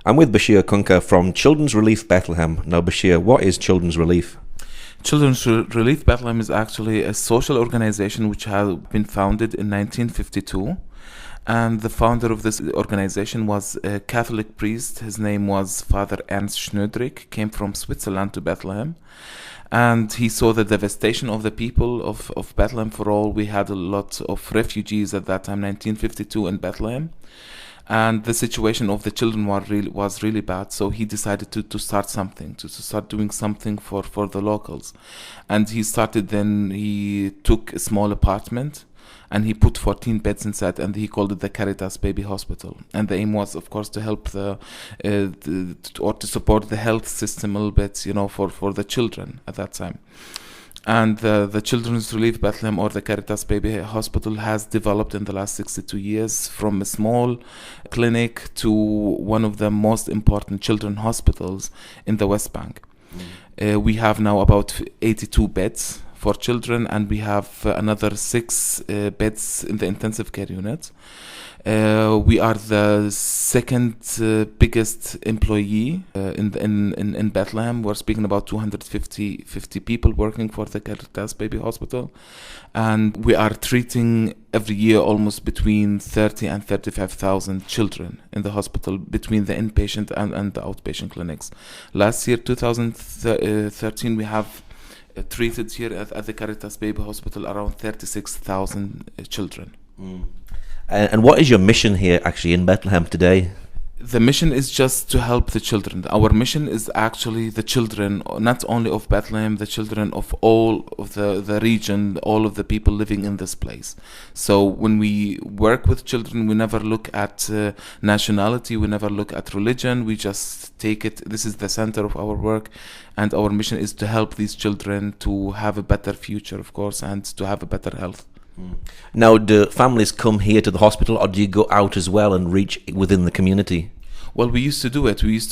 I'm with Bashir Qonqar from Children's Relief Bethlehem. Now, Bashir, what is Children's Relief? Children's Relief Bethlehem is actually a social organization which has been founded in 1952. And the founder of this organization was a Catholic priest. His name was Father Ernst Schnödrich, came from Switzerland to Bethlehem. And he saw the devastation of the people of Bethlehem. For all, we had a lot of refugees at that time, 1952, in Bethlehem. And the situation of the children was really bad. So he decided to start something, to start doing something for the locals. And he took a small apartment and he put 14 beds inside, and he called it the Caritas Baby Hospital. And the aim was, of course, to help or to support the health system a little bit, for the children at that time. And the Children's Relief Bethlehem, or the Caritas Baby Hospital, has developed in the last 62 years from a small clinic to one of the most important children's hospitals in the West Bank. We have now about 82 beds for children, and we have another 6 beds in the intensive care unit. We are the second biggest employee in Bethlehem. We're speaking about 250 people working for the Caritas Baby Hospital, and we are treating every year almost between 30 and 35,000 children in the hospital, between the inpatient and the outpatient clinics. Last year, 2013, we have treated here at the Caritas Baby Hospital around 36,000 children. And what is your mission here actually in Bethlehem today? The mission is just to help the children. Our mission is actually the children, not only of Bethlehem, the children of all of the region, all of the people living in this place. So when we work with children, we never look at nationality, we never look at religion, we just take it. This is the center of our work, and our mission is to help these children to have a better future, of course, and to have a better health. Now, do families come here to the hospital, or do you go out as well and reach within the community? Well, we used to do it. We used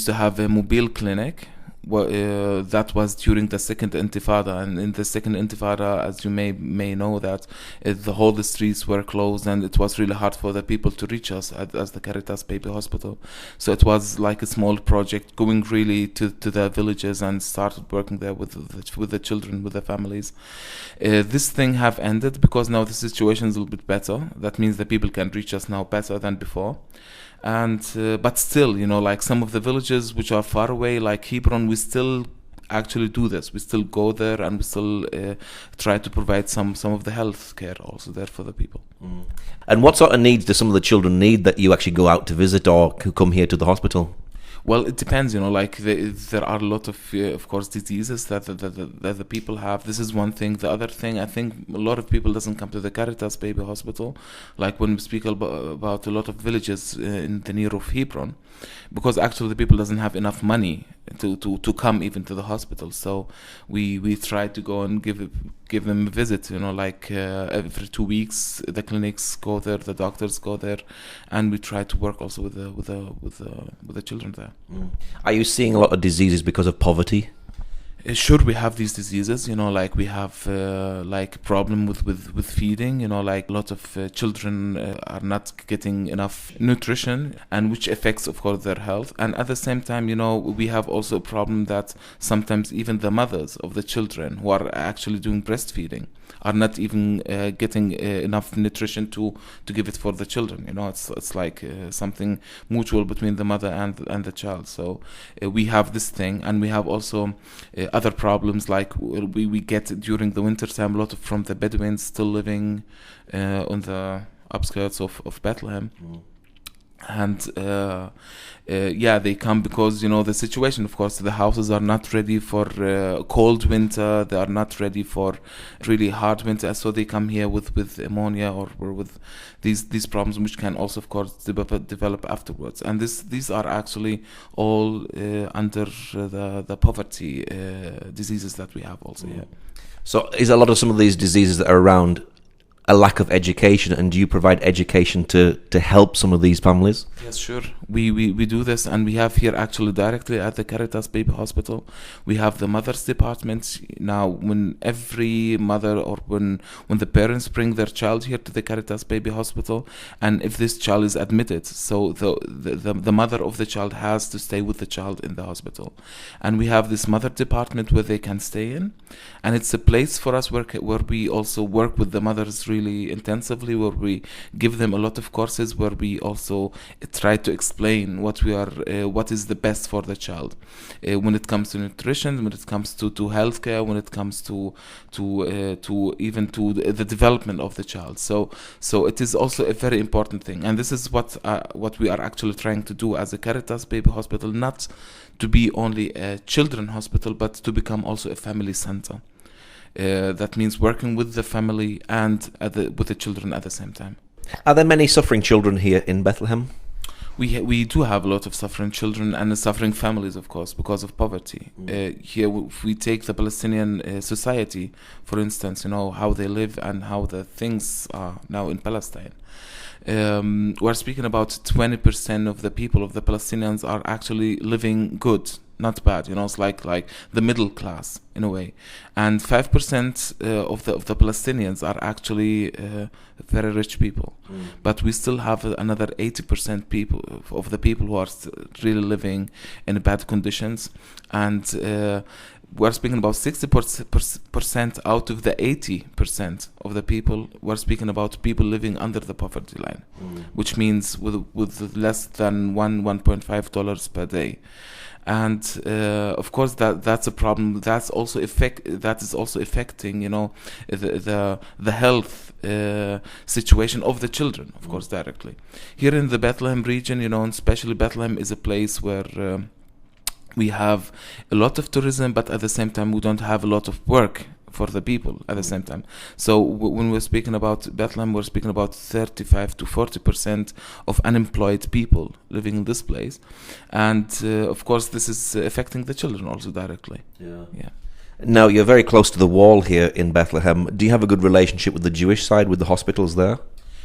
to have a mobile clinic. That was during the second intifada, and in the second intifada, as you may know, that the whole streets were closed, and it was really hard for the people to reach us as the Caritas Baby Hospital. So it was like a small project, going really to the villages and started working there with the children, with the families. This thing have ended because now the situation is a little bit better. That means the people can reach us now better than before. And but still, like some of the villages which are far away, like Hebron, we still actually do this. We still go there, and we still try to provide some of the health care also there for the people. And what sort of needs do some of the children need that you actually go out to visit or come here to the hospital? Well, it depends, like there are a lot of course, diseases that the people have. This is one thing. The other thing, I think a lot of people doesn't come to the Caritas Baby Hospital, like when we speak about a lot of villages in the near of Hebron, because actually the people doesn't have enough money to come even to the hospital. So we try to go and give them a visit, like every 2 weeks the clinics go there, the doctors go there, and we try to work also with the children there. Are you seeing a lot of diseases because of poverty? Sure, we have these diseases, like we have like problem with feeding, like a lot of children are not getting enough nutrition, and which affects, of course, their health. And at the same time, we have also a problem that sometimes even the mothers of the children who are actually doing breastfeeding are not even getting enough nutrition to give it for the children. It's like something mutual between the mother and the child. So we have this thing, and we have also other problems, like we get during the winter time a lot from the Bedouins still living on the outskirts of Bethlehem. And they come because the situation, of course, the houses are not ready for cold winter, they are not ready for really hard winter, so they come here with ammonia or with these problems, which can also, of course, develop afterwards. And these are actually all under the poverty diseases that we have also here. So is a lot of some of these diseases that are around a lack of education, and do you provide education to help some of these families? Yes, sure. We do this, and we have here actually directly at the Caritas Baby Hospital, we have the mothers department. Now, when every mother or when the parents bring their child here to the Caritas Baby Hospital, and if this child is admitted, so the mother of the child has to stay with the child in the hospital, and we have this mother department where they can stay in, and it's a place for us where we also work with the mothers really intensively, where we give them a lot of courses, where we also try to explain what is the best for the child when it comes to nutrition, when it comes to healthcare, when it comes to even to the development of the child. So it is also a very important thing, and this is what we are actually trying to do as a Caritas Baby Hospital, not to be only a children hospital, but to become also a family center. That means working with the family and with the children at the same time. Are there many suffering children here in Bethlehem? We do have a lot of suffering children and suffering families, of course, because of poverty. Here, if we take the Palestinian society, for instance, how they live and how the things are now in Palestine. We're speaking about 20% of the people of the Palestinians are actually living good, not bad. It's like the middle class in a way, and 5% of the Palestinians are actually very rich people. But we still have another 80% people of the people who are really living in bad conditions, and we're speaking about 60% out of the 80% of the people. We're speaking about people living under the poverty line, which means with less than $1.5 per day. And of course that's a problem. That is also affecting the health situation of the children, of course, directly. Here in the Bethlehem region, and especially Bethlehem is a place where we have a lot of tourism, but at the same time we don't have a lot of work for the people at the same time. So when we're speaking about Bethlehem, we're speaking about 35 to 40% of unemployed people living in this place, and of course this is affecting the children also directly. Yeah. Now, you're very close to the wall here in Bethlehem. Do you have a good relationship with the Jewish side, with the hospitals there?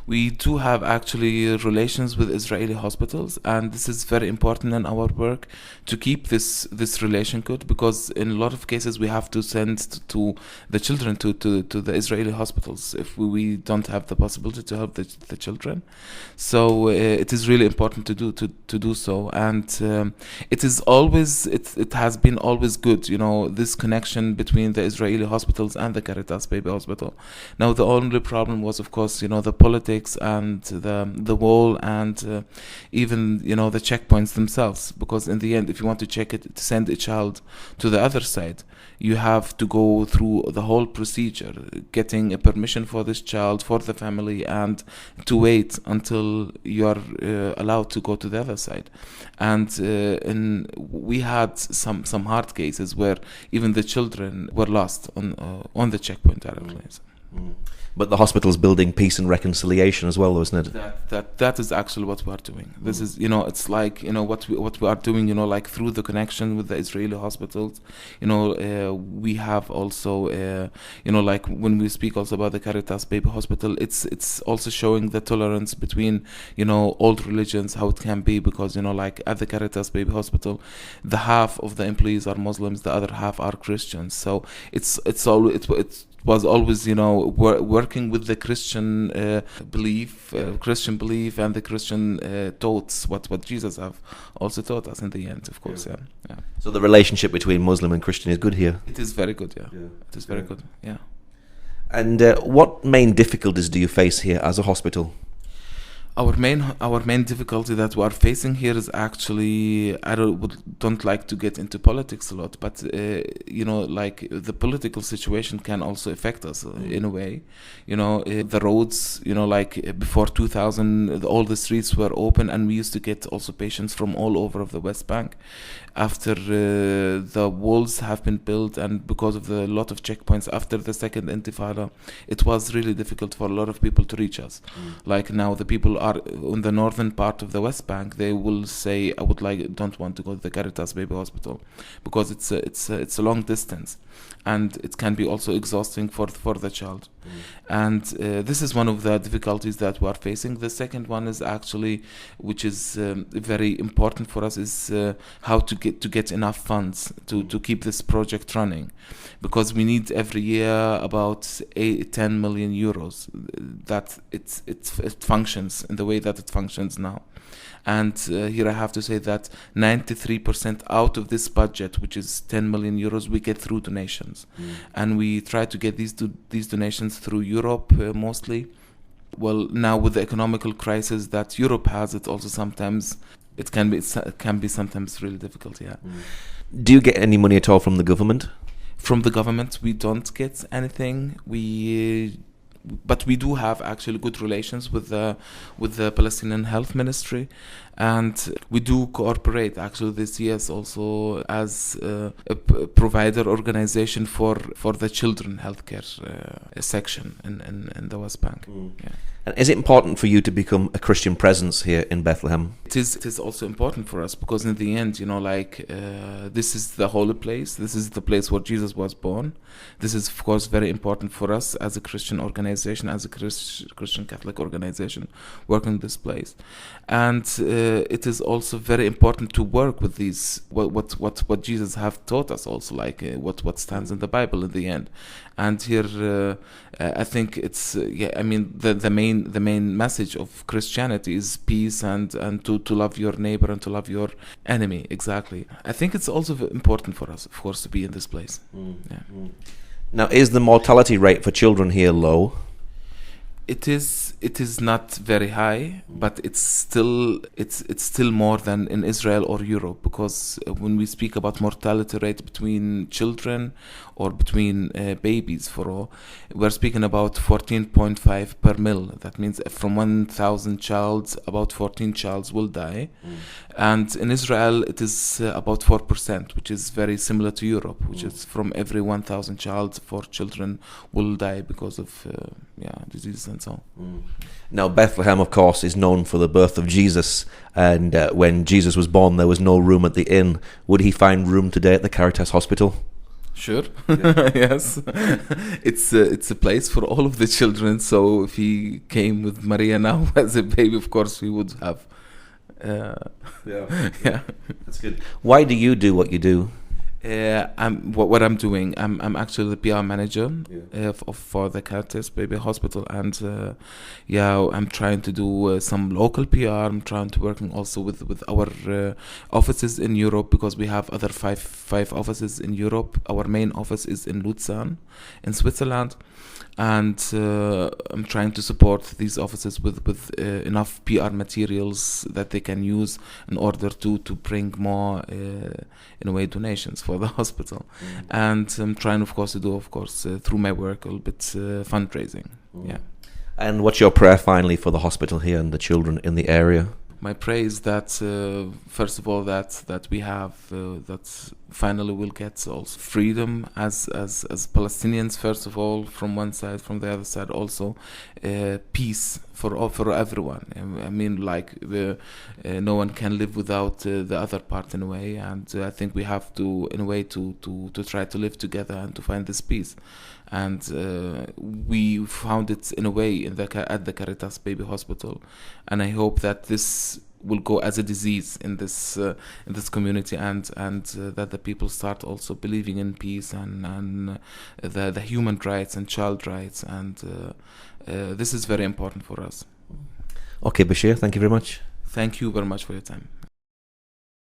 We do have actually relations with Israeli hospitals, and this is very important in our work to keep this relation good, because in a lot of cases we have to send to the children to the Israeli hospitals if we don't have the possibility to help the children. So it is really important to do so, and it has been always good, this connection between the Israeli hospitals and the Caritas Baby Hospital. Now the only problem was, of course, the politics and the wall and even the checkpoints themselves, because in the end, if you want to send a child to the other side, you have to go through the whole procedure, getting a permission for this child, for the family, and to wait until you are allowed to go to the other side. And we had some hard cases where even the children were lost on the checkpoint directly. But the hospital's building peace and reconciliation as well, isn't it? That is actually what we are doing. This is, it's like, what we are doing, like through the connection with the Israeli hospitals. We have also, like when we speak also about the Caritas Baby Hospital, it's also showing the tolerance between, all religions, how it can be, because, like at the Caritas Baby Hospital, the half of the employees are Muslims, the other half are Christians. So it was always, working with the Christian belief, and the Christian thoughts, what Jesus have also taught us in the end, of course. Yeah. So the relationship between Muslim and Christian is good here? It is very good, yeah. It is very good, yeah. And what main difficulties do you face here as a hospital? Our main difficulty that we are facing here is actually, I don't like to get into politics a lot, but like the political situation can also affect us in a way. The roads, like before 2000, all the streets were open, and we used to get also patients from all over of the West Bank. After the walls have been built, and because of the lot of checkpoints after the second Intifada, it was really difficult for a lot of people to reach us. Like now, the people are in the northern part of the West Bank, they will say, "I don't want to go to the Caritas Baby Hospital," because it's a long distance, and it can be also exhausting for the child. And this is one of the difficulties that we are facing. The second one is actually, which is very important for us, is how to get enough funds to keep this project running, because we need every year about 10 million euros that it functions in the way that it functions now. And here I have to say that 93% out of this budget, which is 10 million euros, we get through donations. And we try to get these donations through Europe mostly. Well, now with the economical crisis that Europe has, it also sometimes it can be sometimes really difficult. Yeah. Do you get any money at all from the government? From the government, we don't get anything. But we do have actually good relations with the Palestinian Health Ministry, and we do cooperate actually this year also as a provider organization for the children healthcare section in the West Bank. Yeah. And is it important for you to become a Christian presence here in Bethlehem? It is also important for us, because in the end, this is the holy place. This is the place where Jesus was born. This is, of course, very important for us as a Christian organization, as a Christian Catholic organization working this place. And it is also very important to work with these, what Jesus have taught us also, what stands in the Bible in the end. And here, I think it's, the main message of Christianity is peace and to love your neighbor and to love your enemy. Exactly. I think it's also important for us, of course, to be in this place. Yeah. Now, is the mortality rate for children here low? It is not very high, but it's still more than in Israel or Europe, because when we speak about mortality rate between children or between babies for all, we're speaking about 14.5 per mil. That means from 1,000 childs, about 14 childs will die. And in Israel, it is about 4%, which is very similar to Europe, which is from every 1,000 childs, 4 children will die because of diseases and so on. Now, Bethlehem, of course, is known for the birth of Jesus, and when Jesus was born, there was no room at the inn. Would he find room today at the Caritas Hospital? Sure. Yes. It's a place for all of the children. So if he came with Maria now as a baby, of course we would have. Yeah. That's good. Why do you do what you do? What I'm doing, I'm actually the PR manager for the Caritas Baby Hospital, and I'm trying to do some local PR. I'm trying to working also with our offices in Europe, because we have other five offices in Europe. Our main office is in Lucerne, in Switzerland, and I'm trying to support these offices with enough PR materials that they can use in order to bring more in a way donations for the hospital. And I'm trying, of course, to do through my work a little bit fundraising. Yeah. And what's your prayer finally for the hospital here and the children in the area? My prayer is that first of all that we have that finally we'll get also freedom as Palestinians, first of all, from one side, from the other side also peace for everyone. I mean, no one can live without the other part in a way, and I think we have to in a way to try to live together and to find this peace. And we found it in a way at the Caritas Baby Hospital, and I hope that this will go as a disease in this community, and that the people start also believing in peace and the human rights and child rights, and this is very important for us. Okay, Bashir, thank you very much. Thank you very much for your time.